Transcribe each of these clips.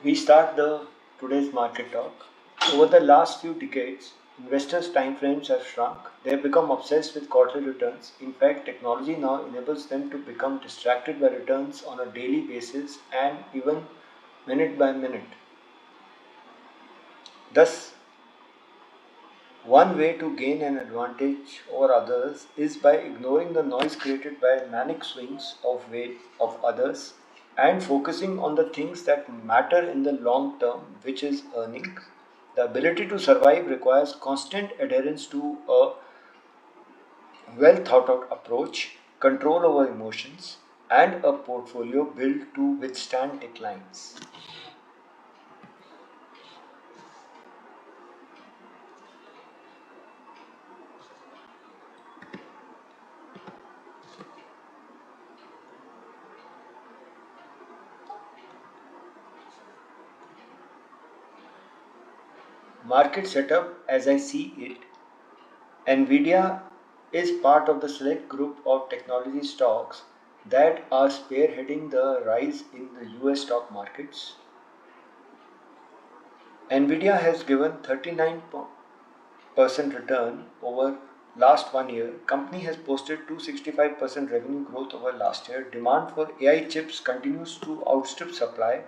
We start the today's market talk. Over the last few decades, investors' time frames have shrunk. They have become obsessed with quarterly returns. In fact, technology now enables them to become distracted by returns on a daily basis and even minute by minute. Thus, one way to gain an advantage over others is by ignoring the noise created by manic swings of weight of others and focusing on the things that matter in the long term, which is earnings. The ability to survive requires constant adherence to a well thought out approach, control over emotions, and a portfolio built to withstand declines. Market setup as I see it, Nvidia is part of the select group of technology stocks that are spearheading the rise in the US stock markets. Nvidia has given 39% return over last 1 year. Company has posted 265% revenue growth over last year. Demand for AI chips continues to outstrip supply.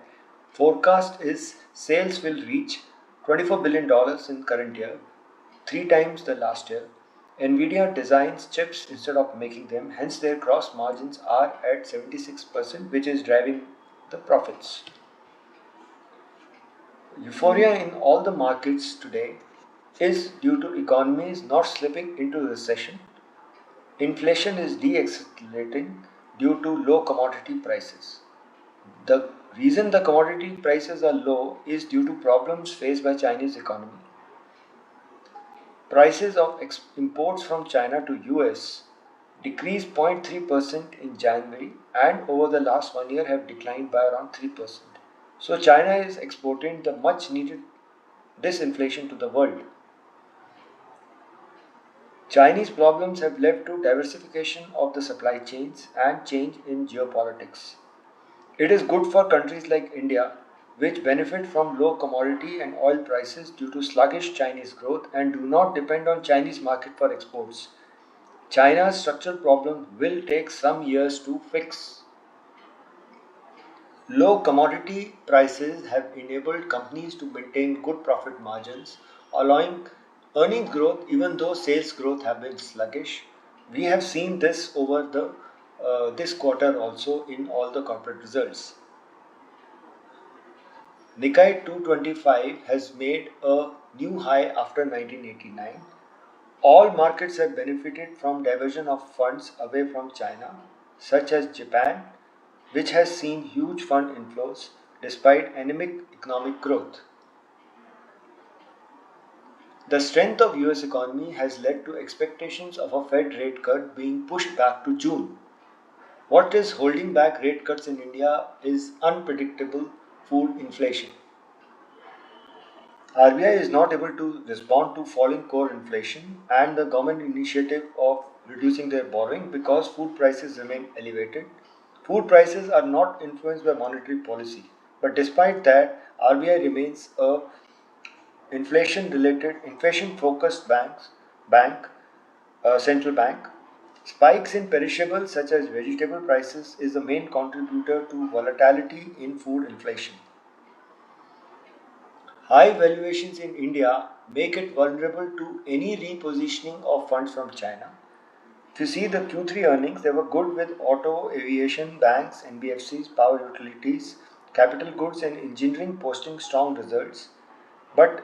Forecast is sales will reach $24 billion in current year, three times the last year. Nvidia designs chips instead of making them, hence their gross margins are at 76%, which is driving the profits. Euphoria in all the markets today is due to economies not slipping into recession. Inflation is deaccelerating due to low commodity prices. The reason the commodity prices are low is due to problems faced by Chinese economy. Prices of imports from China to US decreased 0.3% in January and over the last 1 year have declined by around 3%. So China is exporting the much needed disinflation to the world. Chinese problems have led to diversification of the supply chains and change in geopolitics. It is good for countries like India, which benefit from low commodity and oil prices due to sluggish Chinese growth and do not depend on Chinese market for exports. China's structural problem will take some years to fix. Low commodity prices have enabled companies to maintain good profit margins, allowing earnings growth even though sales growth have been sluggish. We have seen this over the this quarter also in all the corporate results. Nikkei 225 has made a new high after 1989. All markets have benefited from diversion of funds away from China, such as Japan, which has seen huge fund inflows despite anemic economic growth. The strength of US economy has led to expectations of a Fed rate cut being pushed back to June. What is holding back rate cuts in India is unpredictable food inflation. RBI is not able to respond to falling core inflation and the government initiative of reducing their borrowing because food prices remain elevated. Food prices are not influenced by monetary policy, but despite that, RBI remains a inflation focused bank central bank. Spikes in perishables such as vegetable prices is the main contributor to volatility in food inflation. High valuations in India make it vulnerable to any repositioning of funds from China. If you see the Q3 earnings, they were good with auto, aviation, banks, NBFCs, power utilities, capital goods, and engineering posting strong results. But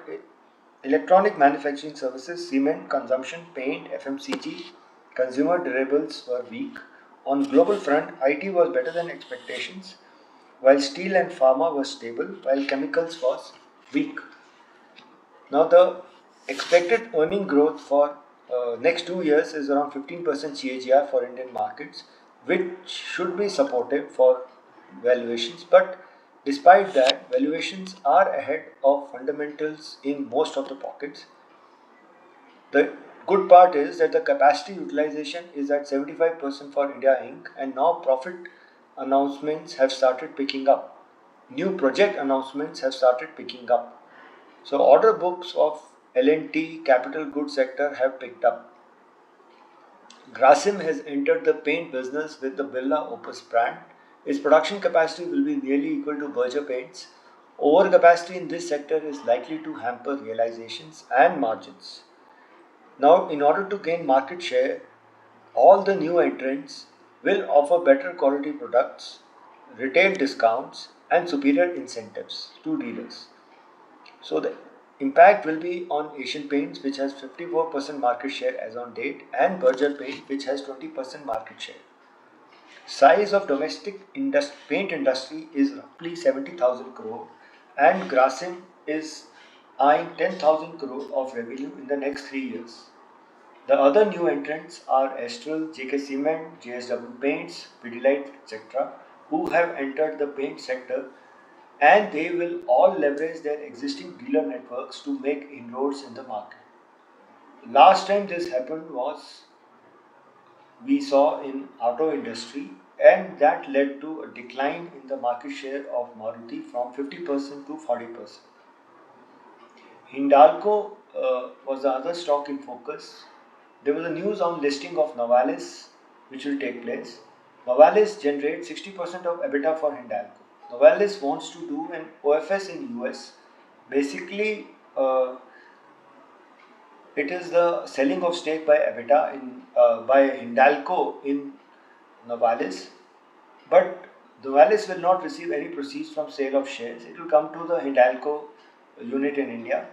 electronic manufacturing services, cement, consumption, paint, FMCG, consumer durables were weak. On global front, IT was better than expectations, while steel and pharma were stable, while chemicals was weak. Now the expected earning growth for next 2 years is around 15% CAGR for Indian markets, which should be supportive for valuations. But despite that, valuations are ahead of fundamentals in most of the pockets. The good part is that the capacity utilization is at 75% for India Inc. and now profit announcements have started picking up. new project announcements have started picking up. So order books of L&T capital goods sector have picked up. Grasim has entered the paint business with the Birla Opus brand. Its production capacity will be nearly equal to Berger Paints. Overcapacity in this sector is likely to hamper realizations and margins. Now, in order to gain market share, all the new entrants will offer better quality products, retail discounts, and superior incentives to dealers. So the impact will be on Asian Paints, which has 54% market share as on date, and Berger Paint, which has 20% market share. Size of domestic paint industry is roughly 70,000 crore, and Grasim is eyeing 10,000 crore of revenue in the next 3 years. The other new entrants are Astral, JK Cement, JSW Paints, Pidilite, etc., who have entered the paint sector, and they will all leverage their existing dealer networks to make inroads in the market. Last time this happened was we saw in auto industry, and that led to a decline in the market share of Maruti from 50% to 40%. Hindalco was the other stock in focus. There was a news on listing of Novalis, which will take place. Novalis generates 60% of EBITDA for Hindalco. Novalis wants to do an OFS in US. Basically, it is the selling of stake by EBITDA by Hindalco in Novalis, but Novalis will not receive any proceeds from sale of shares. It will come to the Hindalco unit in India.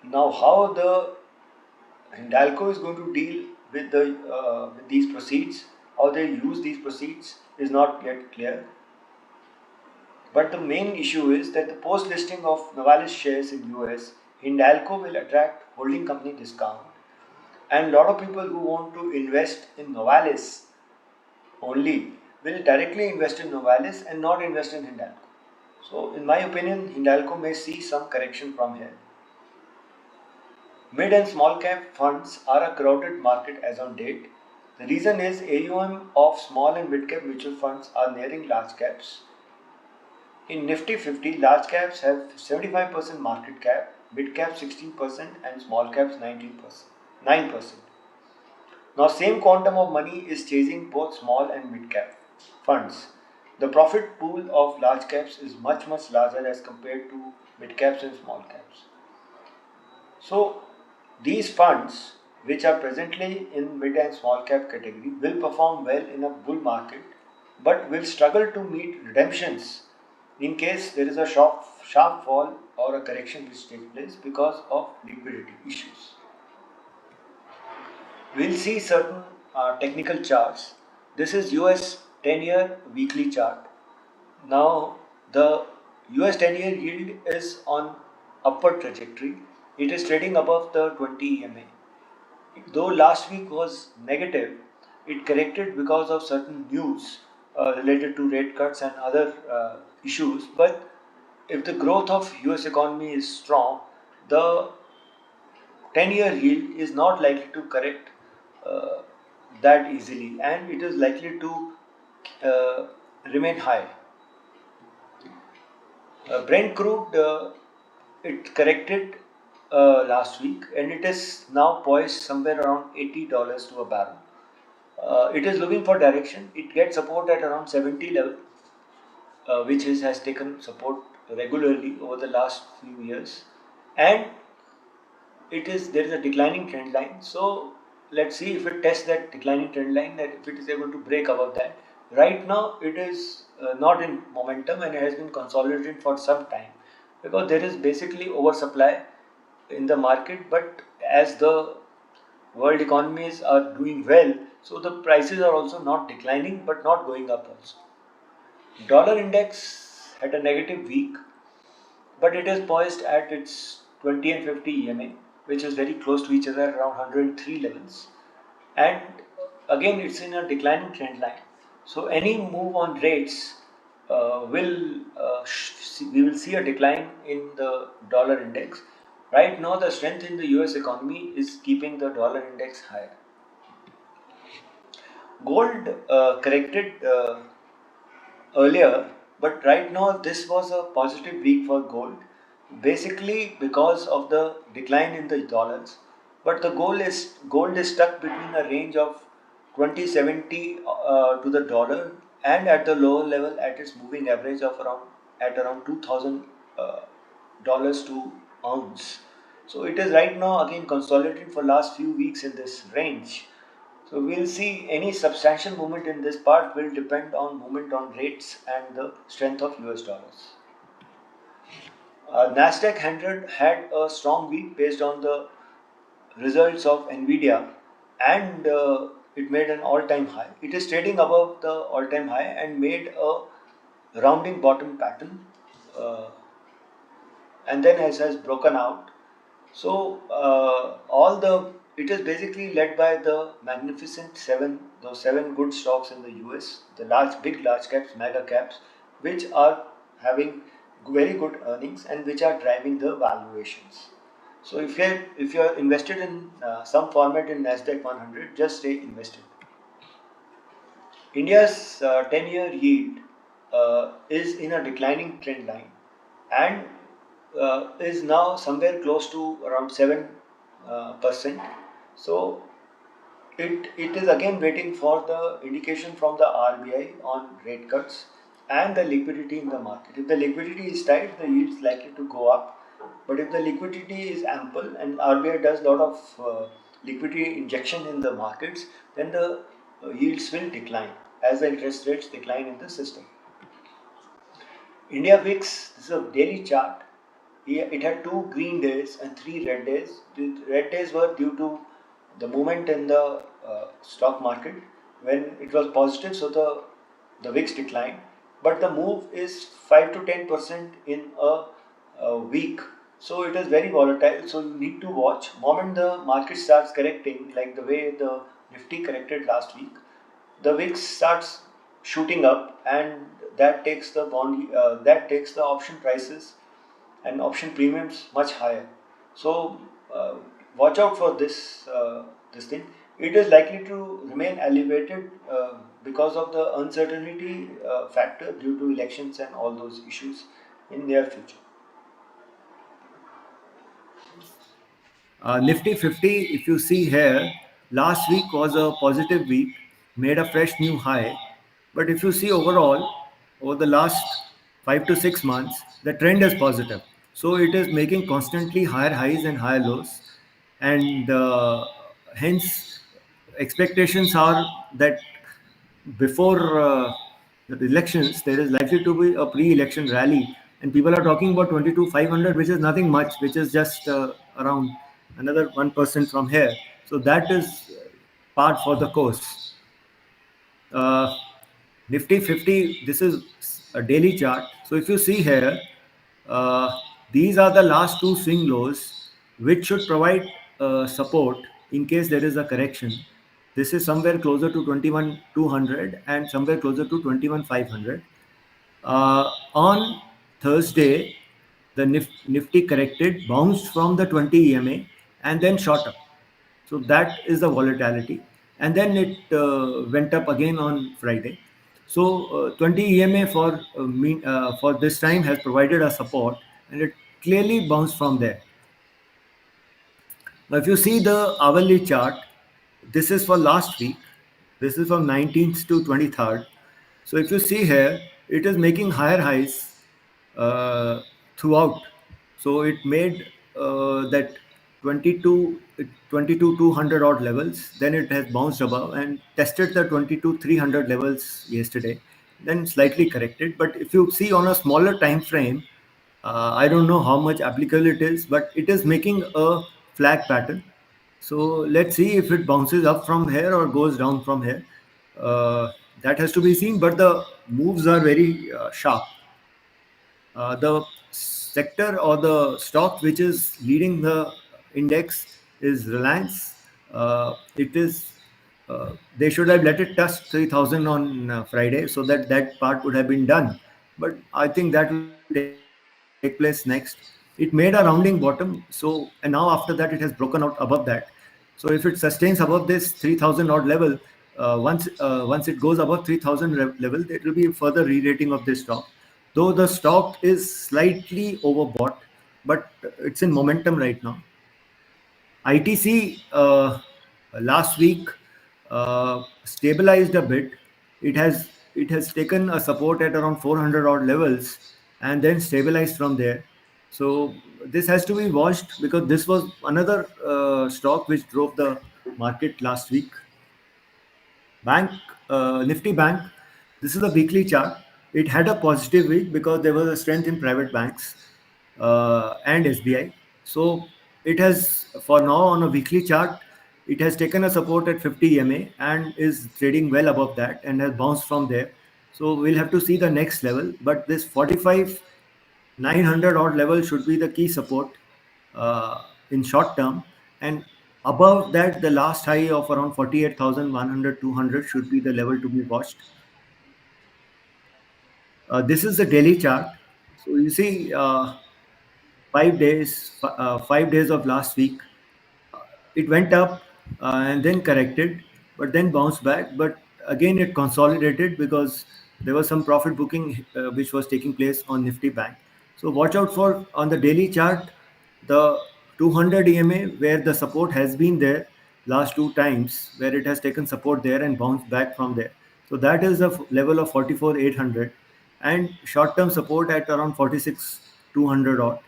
Now, how the Hindalco is going to deal with with these proceeds, how they use these proceeds is not yet clear. But the main issue is that the post-listing of Novalis shares in US, Hindalco will attract holding company discount, and a lot of people who want to invest in Novalis only will directly invest in Novalis and not invest in Hindalco. So, in my opinion, Hindalco may see some correction from here. Mid and small cap funds are a crowded market as on date. The reason is AUM of small and mid cap mutual funds are nearing large caps. In Nifty 50, large caps have 75% market cap, mid cap 16%, and small caps 19%, 9%. Now, same quantum of money is chasing both small and mid cap funds. The profit pool of large caps is much larger as compared to mid caps and small caps. So, these funds, which are presently in mid and small cap category, will perform well in a bull market, but will struggle to meet redemptions in case there is a sharp fall or a correction which takes place because of liquidity issues. We'll see certain technical charts. This is US 10-year weekly chart. Now, the US 10-year yield is on upward trajectory. It is trading above the 20 EMA. Though last week was negative, it corrected because of certain news related to rate cuts and other issues. But if the growth of US economy is strong, the 10-year yield is not likely to correct uh, that easily, and it is likely to remain high. Brent crude it corrected last week, and it is now poised somewhere around $80 to a barrel. It is looking for direction. It gets support at around 70 level, has taken support regularly over the last few years, and there is a declining trend line. So let's see if it tests that declining trend line, that if it is able to break above that. Right now it is not in momentum, and it has been consolidated for some time because there is basically oversupply in the market. But as the world economies are doing well, so the prices are also not declining but not going up also. Dollar index had a negative week, but it is poised at its 20 and 50 EMA, which is very close to each other around 103 levels. And again, it's in a declining trend line. So any move on rates we will see a decline in the dollar index. Right now, the strength in the US economy is keeping the dollar index higher. Gold corrected earlier But right now, this was a positive week for gold, basically because of the decline in the dollars. But the gold is stuck between a range of 2070 to the dollar, and at the lower level at its moving average of around 2000 dollars to ounce. So it is right now again consolidating for last few weeks in this range. So we'll see any substantial movement in this part will depend on movement on rates and the strength of US dollars. Nasdaq 100 had a strong week based on the results of Nvidia, and it made an all-time high. It is trading above the all-time high and made a rounding bottom pattern, uh, and then has broken out. So all the it is basically led by the magnificent seven, those seven good stocks in the US, the large caps, mega caps, which are having very good earnings and which are driving the valuations. So if you're invested in some format in Nasdaq 100, just stay invested. India's 10-year yield is in a declining trend line and is now somewhere close to around 7%. So it is again waiting for the indication from the RBI on rate cuts and the liquidity in the market. If the liquidity is tight, the yield is likely to go up. But if the liquidity is ample and RBI does a lot of liquidity injection in the markets, then the yields will decline as the interest rates decline in the system. India VIX, this is a daily chart. It had 2 green days and 3 red days. The red days were due to the movement in the stock market when it was positive, so the VIX declined. But the move is 5 to 10% in a week, so it is very volatile. So you need to watch. Moment the market starts correcting, like the way the Nifty corrected last week, the VIX starts shooting up, and that takes the option prices and option premiums much higher. So watch out for this thing. It is likely to remain elevated because of the uncertainty factor due to elections and all those issues in near future. Nifty 50, if you see here, last week was a positive week, made a fresh new high. But if you see overall, over the last 5 to 6 months, the trend is positive. So it is making constantly higher highs and higher lows. And hence, expectations are that before the elections, there is likely to be a pre-election rally, and people are talking about 22,500, which is nothing much, which is just around another 1% from here. So that is part for the course. Uh, Nifty 50, this is a daily chart. So if you see here, these are the last two swing lows, which should provide support in case there is a correction. This is somewhere closer to 21,200 and somewhere closer to 21,500. On Thursday, the Nifty corrected, bounced from the 20 EMA, and then shot up. So that is the volatility. And then it went up again on Friday. So 20 EMA for this time has provided a support, and it clearly bounced from there. Now, if you see the hourly chart, this is for last week. This is from 19th to 23rd. So if you see here, it is making higher highs uh, throughout. So it made that 22 200 odd levels. Then it has bounced above and tested the 22 300 levels yesterday. Then slightly corrected. But if you see on a smaller time frame, I don't know how much applicable it is, but it is making a flag pattern. So let's see if it bounces up from here or goes down from here. That has to be seen, but the moves are very sharp. The sector or the stock which is leading the index is Reliance. It is they should have let it touch 3,000 on Friday, so that that part would have been done. But I think that will take place next. It made a rounding bottom, so and now after that it has broken out above that. So if it sustains above this 3,000 odd level, once it goes above 3,000 level, there will be further re-rating of this stock. though the stock is slightly overbought, but it's in momentum right now. ITC last week stabilized a bit. It has taken a support at around 400 odd levels and then stabilized from there. So this has to be watched because this was another stock which drove the market last week. Bank, Nifty Bank, this is a weekly chart. It had a positive week because there was a strength in private banks and SBI. So it has, for now on a weekly chart, it has taken a support at 50 EMA and is trading well above that and has bounced from there. So we'll have to see the next level. But this 45 900 odd level should be the key support in short term, and above that the last high of around 48,100 200 should be the level to be watched. This is the daily chart. So you see 5 days of last week, it went up and then corrected, but then bounced back. But again, it consolidated because there was some profit booking which was taking place on Nifty Bank. So watch out for on the daily chart the 200 EMA where the support has been there last two times, where it has taken support there and bounced back from there. So that is the level of 44,800 and short-term support at around 46,200 odd,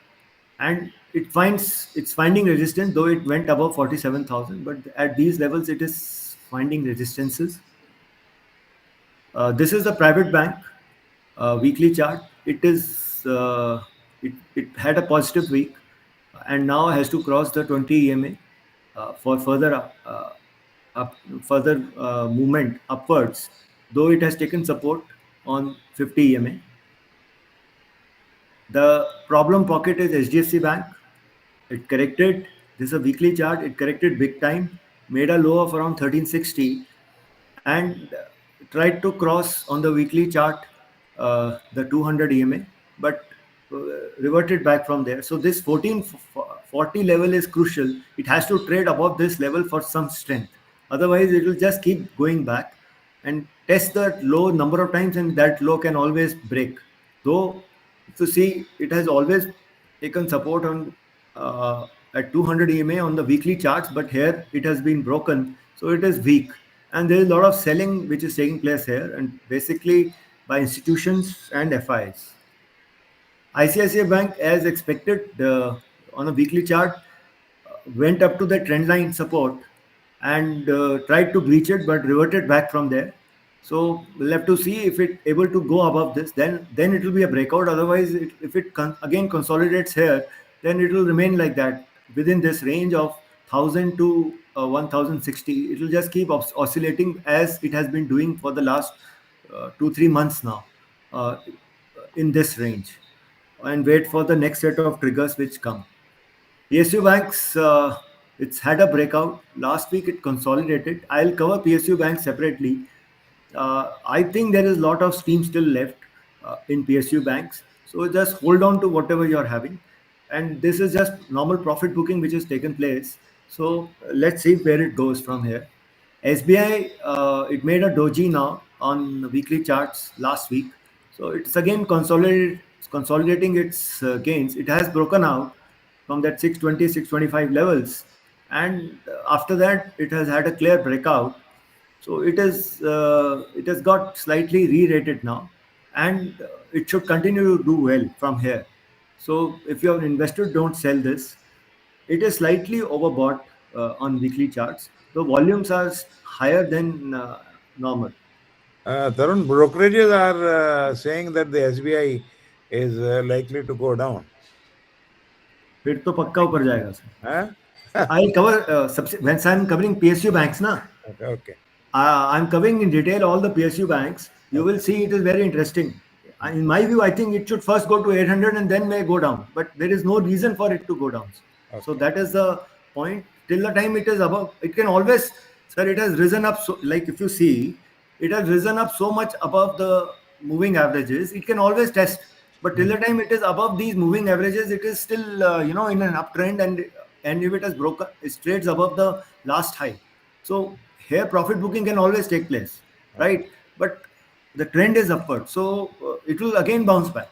and it's finding resistance, though it went above 47,000, but at these levels it is finding resistances. This is the private bank weekly chart. It had a positive week and now has to cross the 20 EMA for further movement upwards, though it has taken support on 50 EMA. The problem pocket is HDFC Bank. It corrected. This is a weekly chart. It corrected big time, made a low of around 1360, and tried to cross on the weekly chart the 200 EMA, but reverted back from there. So this 1440 level is crucial. It has to trade above this level for some strength. Otherwise, it will just keep going back and test that low number of times, and that low can always break. Though, if you see, it has always taken support on at 200 EMA on the weekly charts, but here it has been broken, so it is weak. And there is a lot of selling which is taking place here, and basically by institutions and FIs. ICICI Bank, as expected, on a weekly chart, went up to the trend line support and tried to breach it, but reverted back from there. So we'll have to see if it able to go above this. Then it will be a breakout. Otherwise, if it again consolidates here, then it will remain like that within this range of 1,000 to 1,060. It will just keep oscillating as it has been doing for the last 2-3 months now, in this range, and wait for the next set of triggers which come. PSU banks, it's had a breakout. Last week it consolidated. I'll cover PSU banks separately. I think there is a lot of steam still left in PSU banks. So just hold on to whatever you're having. And this is just normal profit booking which has taken place. So let's see where it goes from here. SBI, it made a doji now on weekly charts last week. So it's again consolidating its gains. It has broken out from that 620, 625 levels. And after that, it has had a clear breakout. So it has got slightly re-rated now, and it should continue to do well from here. So if you're an investor, don't sell this. It is slightly overbought on weekly charts. The volumes are higher than normal. Tarun, brokerages are saying that the SBI is likely to go down. फिर तो पक्का ऊपर जाएगा sir. Huh? I'll cover when I'm covering PSU banks na. Okay. I'm covering in detail all the PSU banks. You will see it is very interesting. In my view, I think it should first go to 800 and then may go down. But there is no reason for it to go down. Okay. So that is the point. Till the time it is above, it can always, sir, it has risen up. So, like if you see, it has risen up so much above the moving averages, it can always test. But till the time it is above these moving averages, it is still, in an uptrend, and if it has broken, it trades above the last high. So here profit booking can always take place, right? But the trend is upward, so it will again bounce back.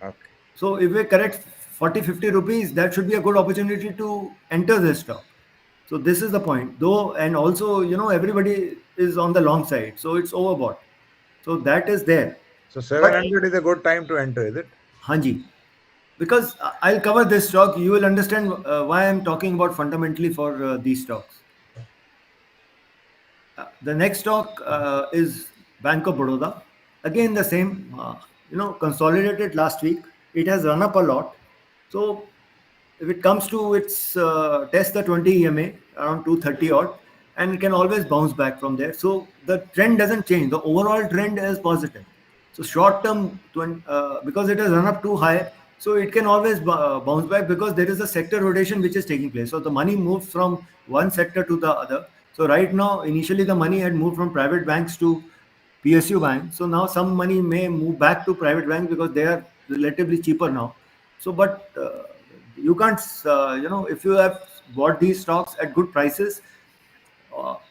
Okay. So if we correct 40, 50 rupees, that should be a good opportunity to enter this stock. So this is the point. Though, and also, everybody is on the long side, so it's overbought. So that is there. So But 700 is a good time to enter, is it? Hanji, because I'll cover this stock, you will understand why I'm talking about fundamentally for these stocks. The next stock is Bank of Baroda. Again, the same, consolidated last week. It has run up a lot. So if it comes to its test the 20 EMA around 230 odd, and it can always bounce back from there. So the trend doesn't change. The overall trend is positive. So short term, because it has run up too high, so it can always bounce back because there is a sector rotation which is taking place. So the money moves from one sector to the other. So right now, initially the money had moved from private banks to PSU banks. So now some money may move back to private banks because they are relatively cheaper now. So, but you can't, if you have bought these stocks at good prices,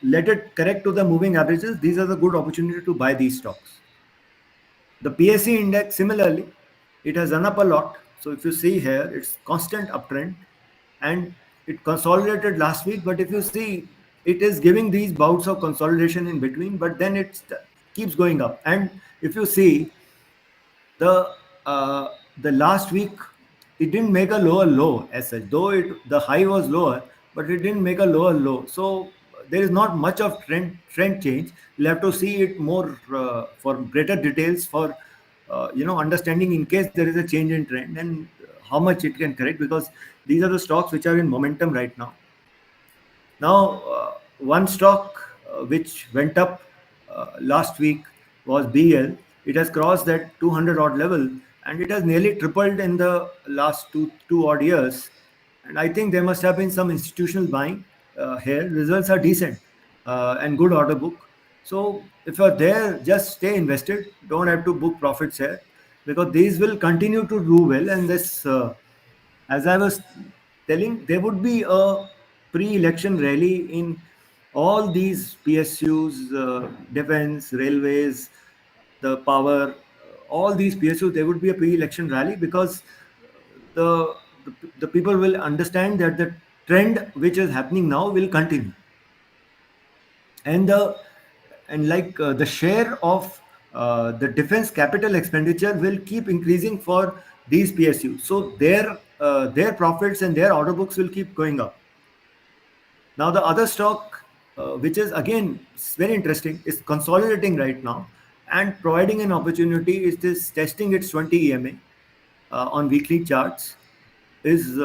let it correct to the moving averages. These are the good opportunity to buy these stocks. The PSE index, similarly, it has run up a lot. So if you see here, it's constant uptrend and it consolidated last week. But if you see, it is giving these bouts of consolidation in between, but then it keeps going up. And if you see, the the last week it didn't make a lower low as such, though the high was lower, but it didn't make a lower low. So there is not much of trend change. You'll have to see it more for greater details for understanding in case there is a change in trend and how much it can correct, because these are the stocks which are in momentum right now. Now, one stock which went up last week was BL. It has crossed that 200 odd level and it has nearly tripled in the last two odd years. And I think there must have been some institutional buying here. Results are decent and good order book. So if you're there, just stay invested. Don't have to book profits here because these will continue to do well. And this, as I was telling, there would be a pre-election rally in all these PSUs, defense, railways, the power, all these PSUs. There would be a pre-election rally because the, the people will understand that the trend which is happening now will continue, and the share of the defense capital expenditure will keep increasing for these PSUs. So their profits and their order books will keep going up. Now the other stock, which is again very interesting, is consolidating right now and providing an opportunity. Is this testing its 20 EMA on weekly charts? Is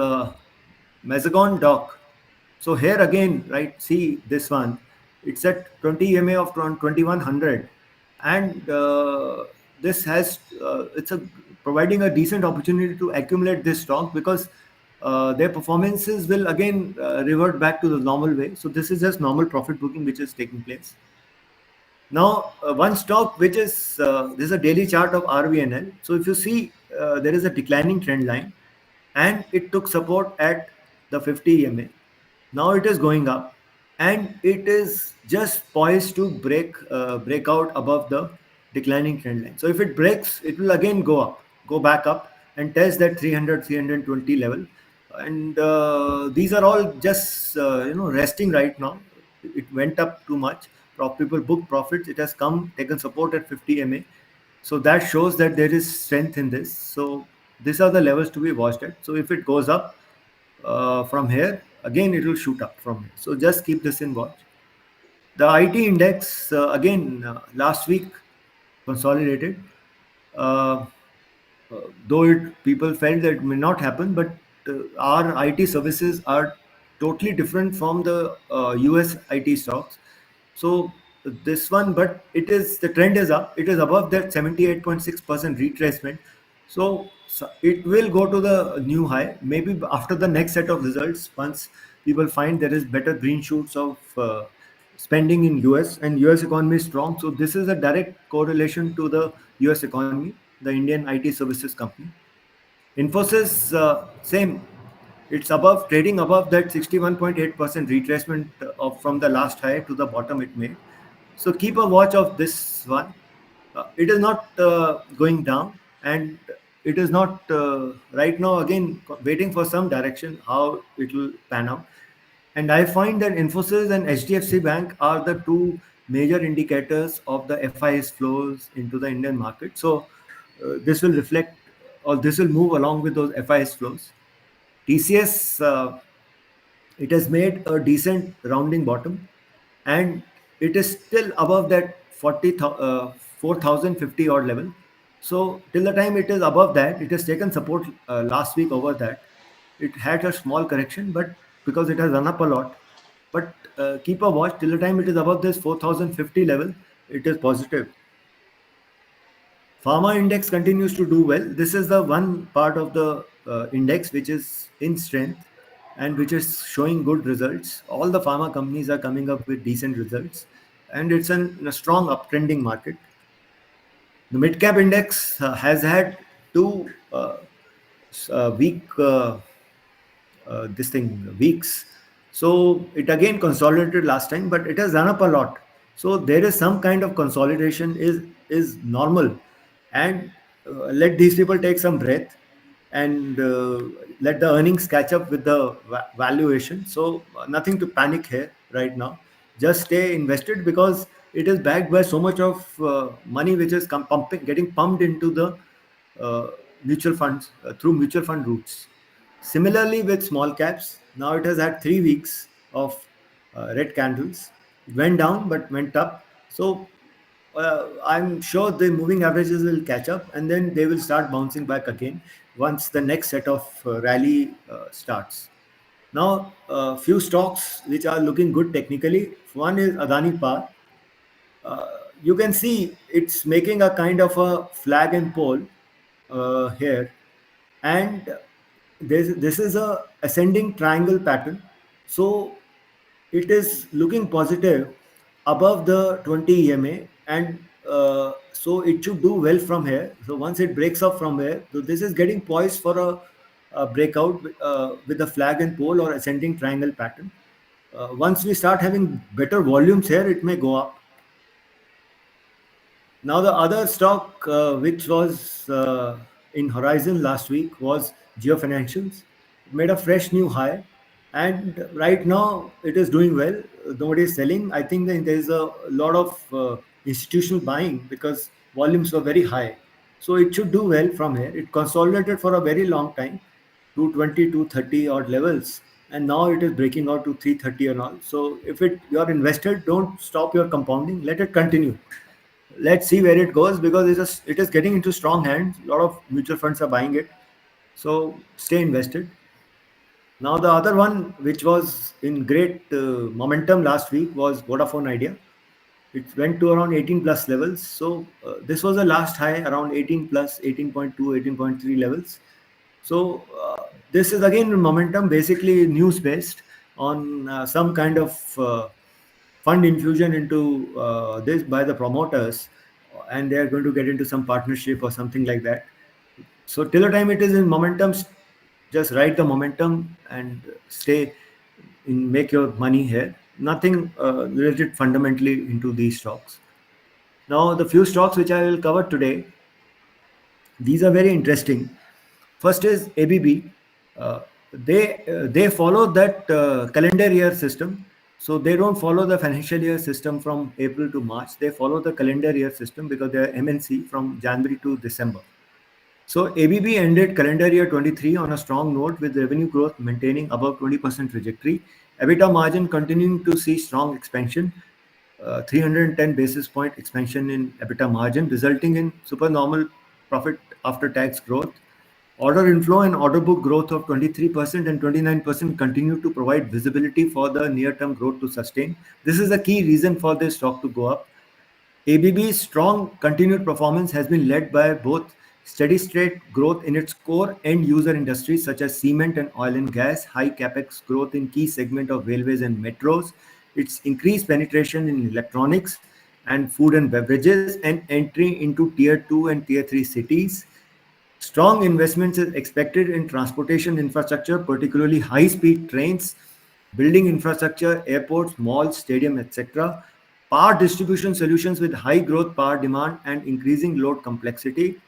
Mazagon Dock. So here again, right? See this one. It's at 20 EMA of around 2100, and this has it's a providing a decent opportunity to accumulate this stock because their performances will again revert back to the normal way. So this is just normal profit booking which is taking place. Now, one stock which is this is a daily chart of RVNL. So if you see, there is a declining trend line, and it took support at the 50 EMA. Now it is going up, and it is just poised to break out above the declining trend line. So if it breaks, it will again go back up, and test that 300, 320 level. And these are all just resting right now. It went up too much. People book profits. It has come taken support at 50 MA. So that shows that there is strength in this. So these are the levels to be watched at. So if it goes up from here, again it will shoot up from here. So just keep this in watch. The IT index again last week consolidated. Uh, though people felt that it may not happen, but our IT services are totally different from the US IT stocks. So this one, but the trend is up. It is above that 78.6% retracement. So it will go to the new high. Maybe after the next set of results, once people find there is better green shoots of spending in US and US economy is strong. So this is a direct correlation to the US economy, the Indian IT services company. Infosys, same. It's above trading above that 61.8% retracement from the last high to the bottom it made. So keep a watch of this one. It is not going down, and it is not right now, again waiting for some direction how it will pan out. And I find that Infosys and HDFC Bank are the two major indicators of the FIS flows into the Indian market. So this will reflect, or this will move along with those FIS flows. TCS, it has made a decent rounding bottom, and it is still above that 4,050 odd level. So till the time it is above that, it has taken support last week over that. It had a small correction, but because it has run up a lot, but keep a watch till the time it is above this 4,050 level, it is positive. Pharma index continues to do well. This is the one part of the index which is in strength and which is showing good results. All the pharma companies are coming up with decent results, and it's a strong uptrending market. The midcap index has had two weak this thing weeks. So it again consolidated last time, but it has run up a lot. So there is some kind of consolidation is normal, and let these people take some breath, and let the earnings catch up with the valuation. So nothing to panic here right now. Just stay invested because it is backed by so much of money which is getting pumped into the uh, mutual funds through mutual fund routes. Similarly, with small caps, now it has had 3 weeks of red candles. It went down but went up. So I'm sure the moving averages will catch up, and then they will start bouncing back again once the next set of rally starts. Now, a few stocks which are looking good technically. One is Adani Power. uh, you can see it's making a kind of a flag and pole here, and this is a ascending triangle pattern. So it is looking positive above the 20 EMA, and so it should do well from here. So once it breaks up from here, so this is getting poised for a breakout with the flag and pole or ascending triangle pattern. Once we start having better volumes here, it may go up. Now, the other stock which was in horizon last week was Geo Financials. It made a fresh new high, and right now it is doing well. Nobody is selling. I think that there is a lot of institutional buying because volumes were very high. So it should do well from here. It consolidated for a very long time, 220, 230 odd levels, and now it is breaking out to 330 and all. So if you're invested, don't stop your compounding. Let it continue. Let's see where it goes because it is getting into strong hands. A lot of mutual funds are buying it, so stay invested. Now the other one which was in great momentum last week was Vodafone Idea. It went to around 18 plus levels. So this was the last high around 18 plus 18.2, 18.3 levels. So this is again momentum, basically news based on some kind of fund infusion into this by the promoters, and they are going to get into some partnership or something like that. So till the time it is in momentum, just ride the momentum and stay in, make your money here. Nothing related fundamentally into these stocks. Now the few stocks which I will cover today, these are very interesting. First is ABB. Uh, they follow that calendar year system. So they don't follow the financial year system from April to March. They follow the calendar year system because they are MNC from January to December. So ABB ended calendar year 23 on a strong note with revenue growth maintaining above 20% trajectory. EBITDA margin continuing to see strong expansion, 310 basis point expansion in EBITDA margin, resulting in supernormal profit after tax growth. Order inflow and order book growth of 23% and 29% continue to provide visibility for the near-term growth to sustain. This is a key reason for this stock to go up. ABB's strong continued performance has been led by both steady state growth in its core end user industries such as cement and oil and gas, high capex growth in key segment of railways and metros, its increased penetration in electronics and food and beverages, and entry into tier 2 and tier 3 cities. Strong investments is expected in transportation infrastructure, particularly high-speed trains, building infrastructure, airports, malls, stadium, etc. Power distribution solutions with high growth power demand and increasing load complexity.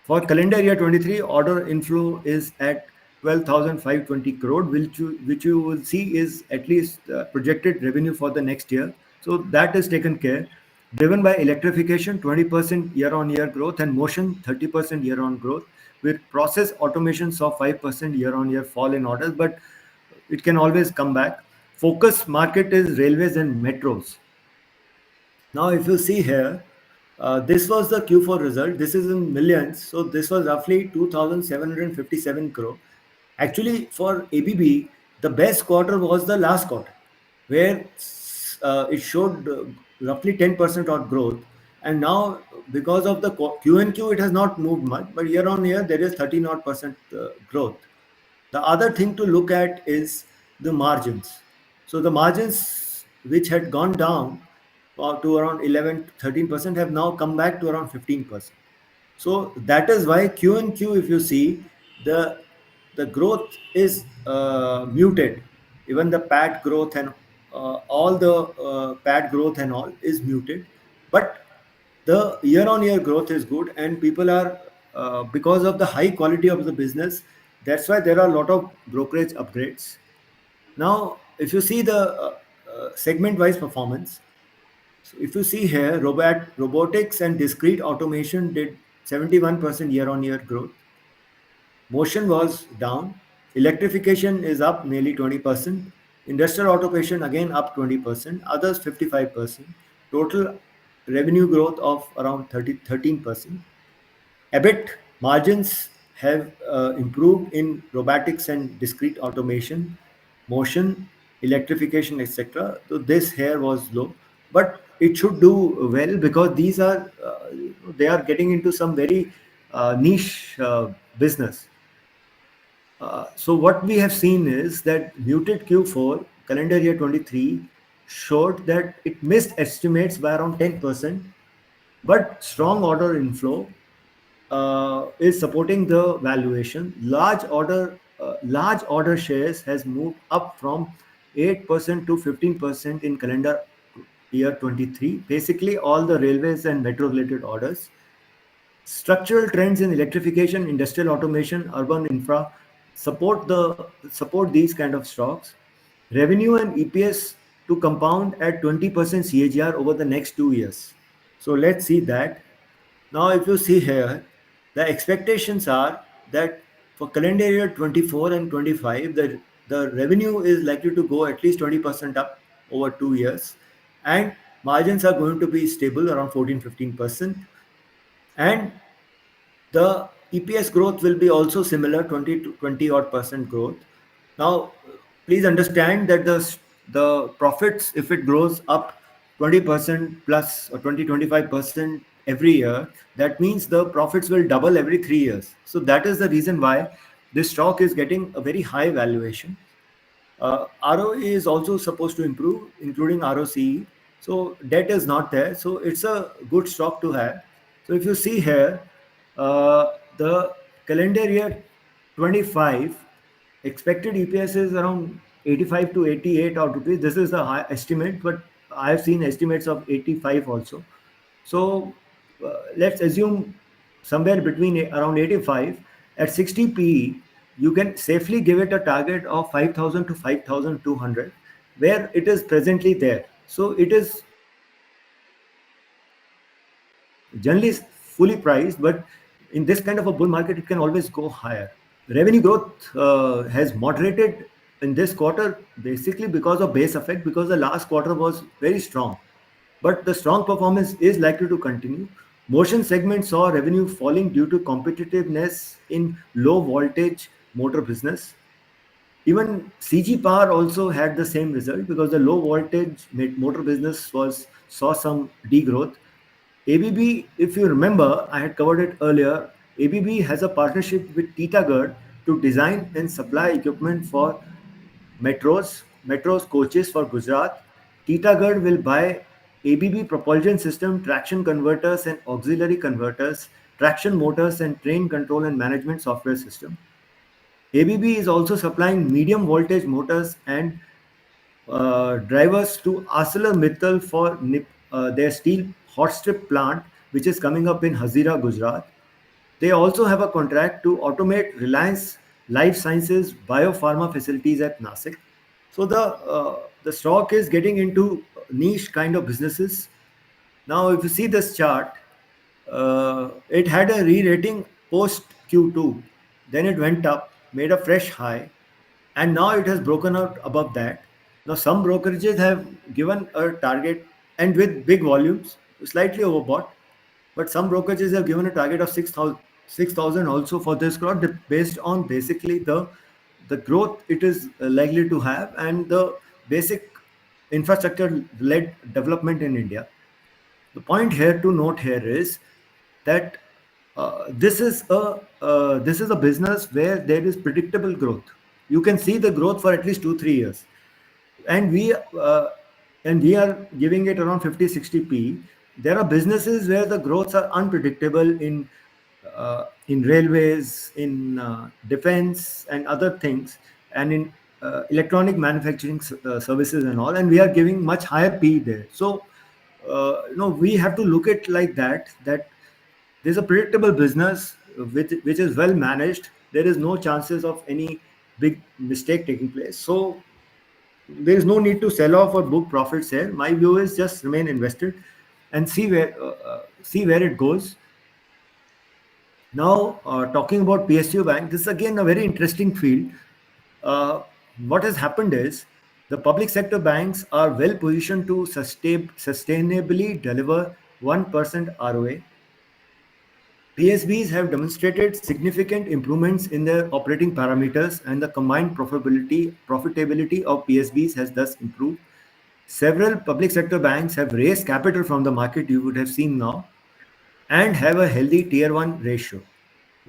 For calendar year 23, order inflow is at 12,520 crore, which you will see is at least projected revenue for the next year. So that is taken care. Driven by electrification, 20% year-on-year growth, and motion 30% year-on growth. With process automation saw 5% year-on-year fall in orders, but it can always come back. Focus market is railways and metros. Now, if you see here, this was the Q4 result. This is in millions. So this was roughly 2,757 crore. Actually, for ABB, the best quarter was the last quarter, where it showed roughly 10% odd growth. And now, because of the Q and Q, it has not moved much, but year on year, there is 13 odd percent growth. The other thing to look at is the margins. So the margins which had gone down to around 11 to 13% have now come back to around 15%. So that is why Q and Q, if you see, the growth is muted. Even the PAT growth and all the PAT growth and all is muted. But the year-on-year growth is good, and people are because of the high quality of the business. That's why there are a lot of brokerage upgrades. Now, if you see the segment-wise performance, so if you see here, robotics and discrete automation did 71% year-on-year growth. Motion was down. Electrification is up nearly 20%. Industrial automation again up 20%. Others 55%. Total revenue growth of around 13%. EBIT margins have improved in robotics and discrete automation, motion, electrification, etc. So this here was low, but it should do well because these are they are getting into some very niche business. So what we have seen is that muted Q4 calendar year 23 showed that it missed estimates by around 10%, but strong order inflow is supporting the valuation. Large order shares has moved up from 8% to 15% in calendar year 23. Basically, all the railways and metro related orders. Structural trends in electrification, industrial automation, urban infra support these kind of stocks. Revenue and EPS to compound at 20% CAGR over the next 2 years. So let's see that. Now, if you see here, the expectations are that for calendar year 24 and 25, the revenue is likely to go at least 20% up over 2 years, and margins are going to be stable around 14-15%. And the EPS growth will be also similar, 20 to 20 odd percent growth. Now, please understand that the profits, if it grows up 20% plus or 20-25% every year, that means the profits will double every 3 years. So that is the reason why this stock is getting a very high valuation. ROE is also supposed to improve, including ROCE. So debt is not there. So it's a good stock to have. So if you see here, the calendar year 25 expected EPS is around 85 to 88 odd rupees. This is the high estimate, but I have seen estimates of 85 also. So let's assume somewhere between around 85 at 60 PE, you can safely give it a target of 5,000 to 5,200, where it is presently there. So it is generally fully priced, but in this kind of a bull market, it can always go higher. Revenue growth has moderated in this quarter basically because of base effect, because the last quarter was very strong. But the strong performance is likely to continue. Motion segment saw revenue falling due to competitiveness in low voltage motor business. Even CG Power also had the same result because the low voltage motor business saw some degrowth. ABB, if you remember, I had covered it earlier. ABB has a partnership with Titagarh to design and supply equipment for metros coaches for Gujarat. Titagarh will buy ABB propulsion system, traction converters and auxiliary converters, traction motors and train control and management software system. ABB is also supplying medium voltage motors and drivers to ArcelorMittal for their steel hot strip plant, which is coming up in Hazira, Gujarat. They also have a contract to automate Reliance Life Sciences biopharma facilities at Nasik. So the stock is getting into niche kind of businesses. Now, if you see this chart, it had a re-rating post Q2. Then it went up, made a fresh high, and now it has broken out above that. Now, some brokerages have given a target, and with big volumes, slightly overbought, but some brokerages have given a target of 6,000 also for this crop based on basically the growth it is likely to have and the basic infrastructure led development in India. The point here to note here is that this is a business where there is predictable growth. You can see the growth for at least 2 3 years, and we are giving it around 50 60 p. There are businesses where the growths are unpredictable in railways, in defense and other things, and in electronic manufacturing services and all, and we are giving much higher p there. So we have to look at like that there's a predictable business which is well managed. There is no chances of any big mistake taking place. So there is no need to sell off or book profits here. My view is just remain invested and see where it goes. Now, talking about PSU Bank, this is again a very interesting field. Uh, what has happened is the public sector banks are well positioned to sustainably deliver 1% ROA. PSBs have demonstrated significant improvements in their operating parameters, and the combined profitability of PSBs has thus improved. Several public sector banks have raised capital from the market, you would have seen now, and have a healthy tier 1 ratio,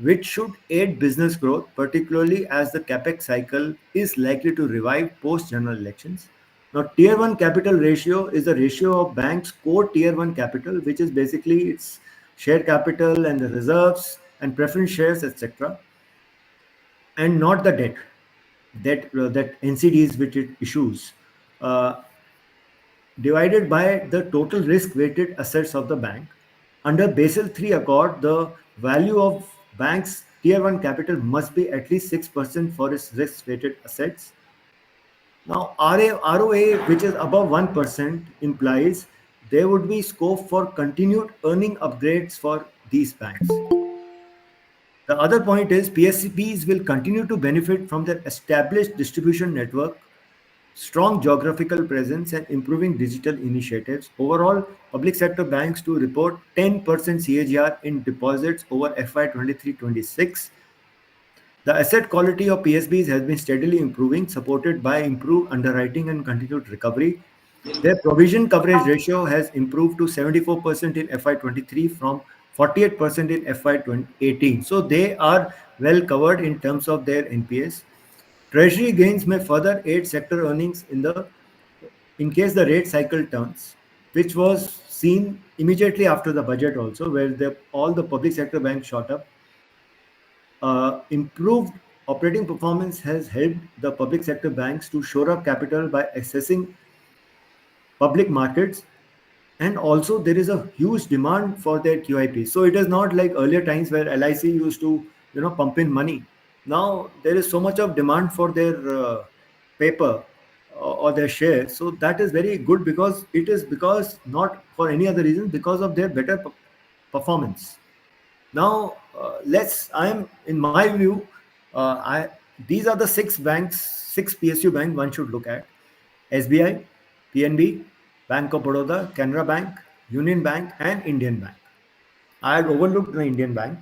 which should aid business growth, particularly as the capex cycle is likely to revive post general elections. Now, tier 1 capital ratio is the ratio of banks' core tier 1 capital, which is basically its share capital and the reserves and preference shares, etc., and not the debt that NCDs which it issues. Uh, Divided by the total risk-weighted assets of the bank. Under Basel III Accord, the value of bank's Tier 1 capital must be at least 6% for its risk-weighted assets. Now, ROA, which is above 1%, implies there would be scope for continued earning upgrades for these banks. The other point is PSCBs will continue to benefit from their established distribution network, strong geographical presence, and improving digital initiatives. Overall, public sector banks to report 10% CAGR in deposits over FY 23-26. The asset quality of PSBs has been steadily improving, supported by improved underwriting and continued recovery. Their provision coverage ratio has improved to 74% in FY23 from 48% in FY18. So they are well covered in terms of their NPS. Treasury gains may further aid sector earnings in case the rate cycle turns, which was seen immediately after the budget also, where all the public sector banks shot up. Improved operating performance has helped the public sector banks to shore up capital by accessing public markets, and also there is a huge demand for their QIP. So it is not like earlier times where LIC used to pump in money. Now there is so much of demand for their paper or their shares. So that is very good, because it is because not for any other reason, because of their better performance. Now, I am in my view, these are the six banks, six PSU banks one should look at: SBI, PNB, Bank of Baroda, Canara Bank, Union Bank, and Indian Bank. I had overlooked the Indian Bank.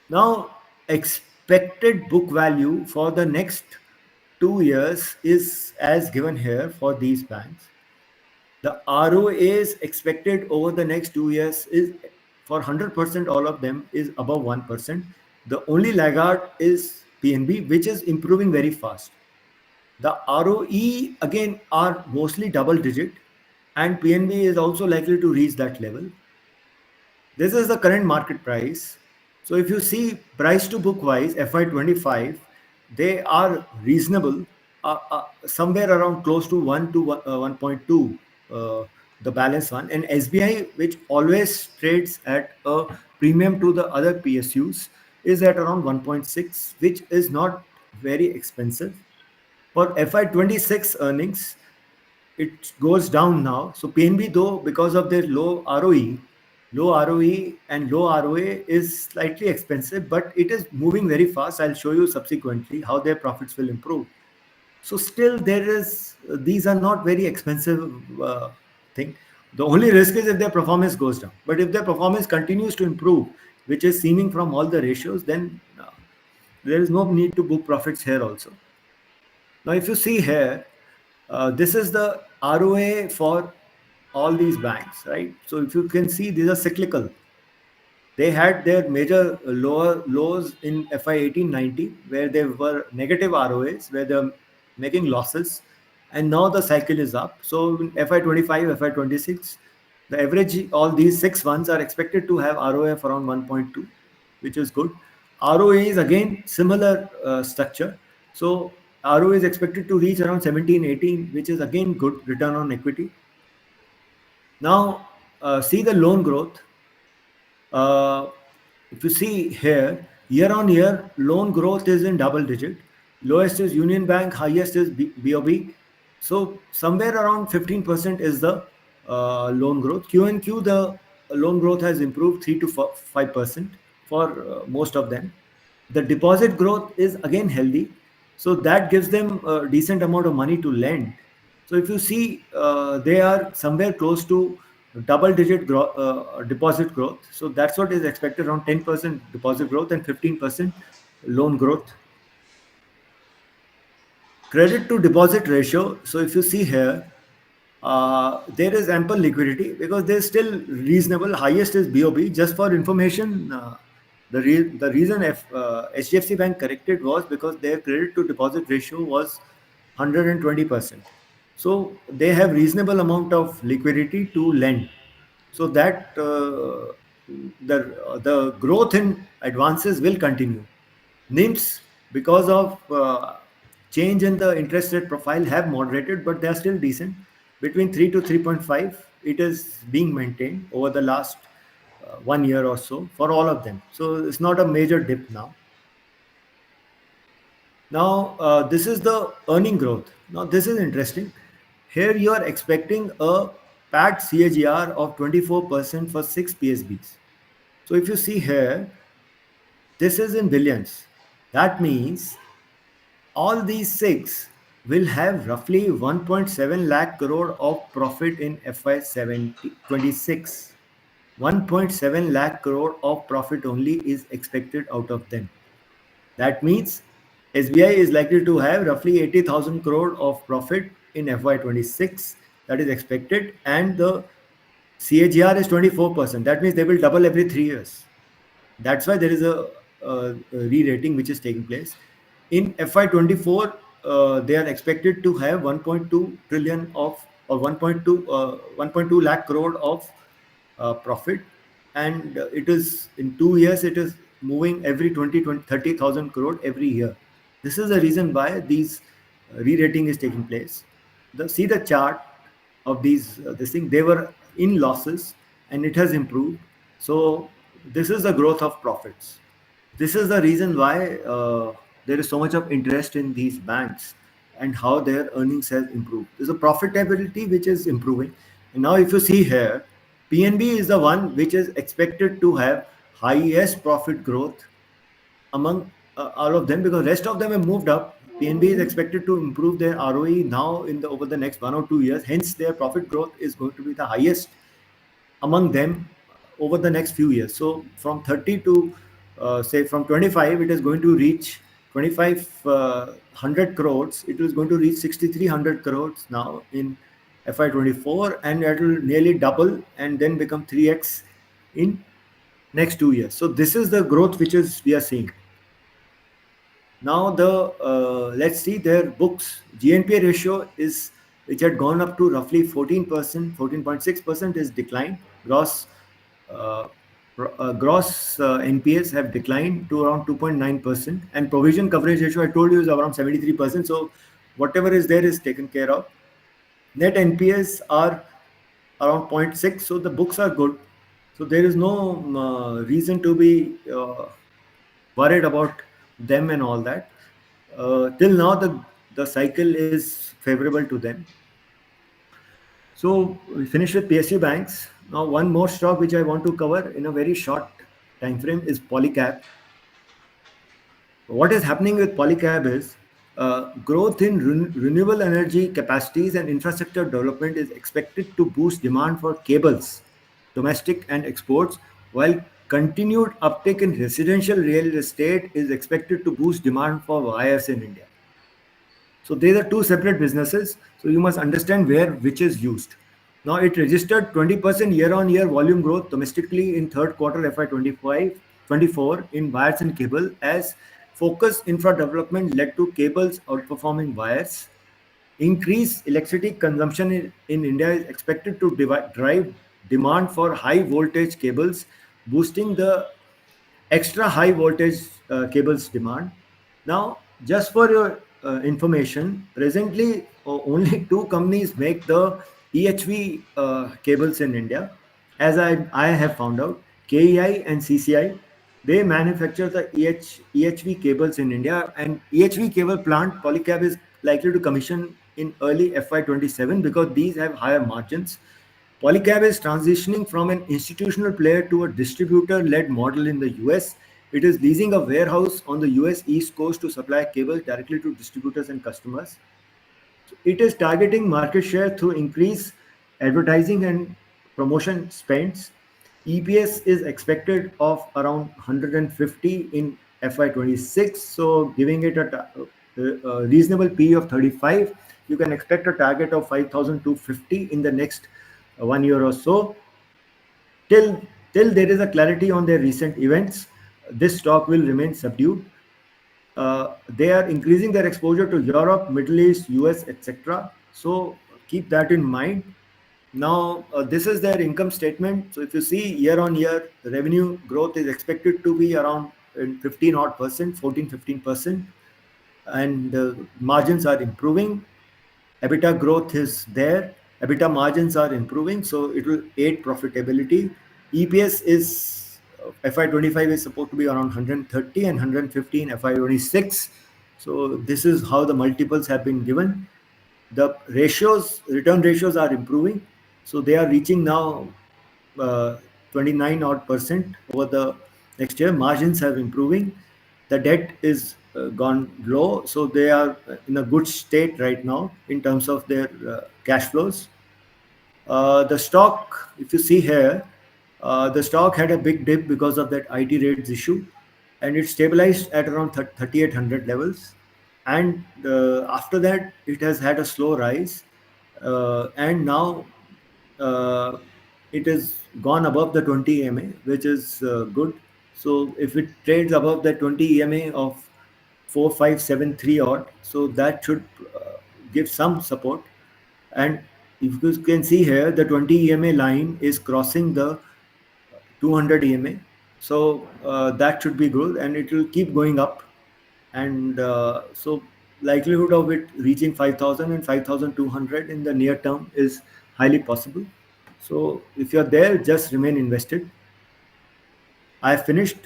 Now, expected book value for the next 2 years is as given here for these banks. The ROAs expected over the next 2 years is for 100% all of them is above 1%. The only laggard is PNB, which is improving very fast. The ROE again are mostly double digit, and PNB is also likely to reach that level. This is the current market price. So if you see price to book wise, FY25, they are reasonable, somewhere around close to 1 to 1.2, the balance one. And SBI, which always trades at a premium to the other PSUs is at around 1.6, which is not very expensive. For FY26 earnings, it goes down now. So PNB, though, because of their low ROE and low ROA is slightly expensive, but it is moving very fast. I'll show you subsequently how their profits will improve. So still there is, these are not very expensive thing. The only risk is if their performance goes down. But if their performance continues to improve, which is seeming from all the ratios, then there is no need to book profits here also. Now, if you see here, this is the ROA for all these banks, right? So if you can see, these are cyclical. They had their major lower lows in FY 18-19, where they were negative ROAs, where they're making losses, and now the cycle is up. So in FY 25, FY 26, the average, all these 6 months are expected to have ROA of around 1.2, which is good. ROA is again similar structure. So ROA is expected to reach around 17, 18, which is again good return on equity. Now, see the loan growth. If you see here, year on year, loan growth is in double digit. Lowest is Union Bank, highest is BOB. So somewhere around 15% is the loan growth. Q and Q, the loan growth has improved 3 to 5% for most of them. The deposit growth is again healthy. So that gives them a decent amount of money to lend. So if you see, they are somewhere close to double-digit deposit growth. So that's what is expected, around 10% deposit growth and 15% loan growth. Credit to deposit ratio. So if you see here, there is ample liquidity because there's still reasonable. Highest is BOB. Just for information, the reason HDFC Bank corrected was because their credit to deposit ratio was 120%. So they have reasonable amount of liquidity to lend. So that the growth in advances will continue. NIMS, because of change in the interest rate profile, have moderated, but they are still decent. Between 3 to 3.5, it is being maintained over the last 1 year or so for all of them. So it's not a major dip now. Now, this is the earning growth. Now, this is interesting. Here you are expecting a PAT CAGR of 24% for 6 PSBs. So if you see here, this is in billions. That means all these 6 will have roughly 1.7 lakh crore of profit in FY 26. 1.7 lakh crore of profit only is expected out of them. That means SBI is likely to have roughly 80,000 crore of profit in FY26 that is expected, and the CAGR is 24%. That means they will double every 3 years. That's why there is a re-rating which is taking place. In FY24, they are expected to have 1.2 trillion of, or 1.2 lakh crore of profit, and it is in 2 years it is moving every 30,000 crore every year. This is the reason why these re-rating is taking place. See the chart of these this thing, they were in losses and it has improved. So this is the growth of profits. This is the reason why there is so much of interest in these banks and how their earnings has improved. There's a profitability which is improving. And now if you see here, PNB is the one which is expected to have highest profit growth among all of them, because rest of them have moved up. PNB is expected to improve their ROE now over the next 1 or 2 years. Hence, their profit growth is going to be the highest among them over the next few years. So from 30 to say from 25, it is going to reach 2,500 crores. It is going to reach 6,300 crores now in FY24, and it will nearly double and then become 3x in next 2 years. So this is the growth which is we are seeing. Now let's see their books. GNPA ratio is, which had gone up to roughly 14%, 14.6% is declined. Gross NPAs have declined to around 2.9%, and provision coverage ratio, I told you, is around 73%. So whatever is there is taken care of. Net NPAs are around 0.6, so the books are good. So there is no reason to be worried about them and all that. Till now, the cycle is favorable to them. So we finished with PSU banks. Now one more stock which I want to cover in a very short time frame is Polycab. What is happening with Polycab is growth in renewable energy capacities and infrastructure development is expected to boost demand for cables, domestic and exports, while continued uptake in residential real estate is expected to boost demand for wires in India. So these are two separate businesses. So you must understand where which is used. Now it registered 20% year-on-year volume growth domestically in third quarter FY 24 in wires and cable as focused infra development led to cables outperforming wires. Increased electricity consumption in India is expected to drive demand for high voltage cables, boosting the extra high voltage cables demand. Now, just for your information, presently only two companies make the EHV cables in India. As I have found out, KEI and CCI, they manufacture the EHV cables in India, and EHV cable plant Polycab is likely to commission in early FY 27 because these have higher margins. Polycab is transitioning from an institutional player to a distributor led model in the US. It is leasing a warehouse on the US East Coast to supply cables directly to distributors and customers. It is targeting market share through increased advertising and promotion spends. EPS is expected of around 150 in FY 26, so giving it a reasonable P of 35. You can expect a target of 5,250 in the next 1 year or so. Till there is a clarity on their recent events, this stock will remain subdued. They are increasing their exposure to Europe, Middle East, US, etc. So keep that in mind. Now, this is their income statement. So if you see year on year, the revenue growth is expected to be around 15 odd percent, 14-15%, and margins are improving. EBITDA growth is there. EBITDA margins are improving, so it will aid profitability. EPS is FY 25 is supposed to be around 130 and 115 FY 26. So this is how the multiples have been given. The ratios, return ratios are improving. So they are reaching now 29 odd percent over the next year. Margins are improving. The debt is gone low, so they are in a good state right now in terms of their cash flows. The stock, if you see here, the stock had a big dip because of that IT rates issue, and it stabilized at around 3,800 levels. And after that, it has had a slow rise, and now uh, it has gone above the 20 EMA, which is good. So if it trades above the 20 EMA of 4573 odd, so that should give some support. And if you can see here, the 20 EMA line is crossing the 200 EMA. So that should be good, and it will keep going up. And so likelihood of it reaching 5,000 and 5,200 in the near term is highly possible. So if you're there, just remain invested. I finished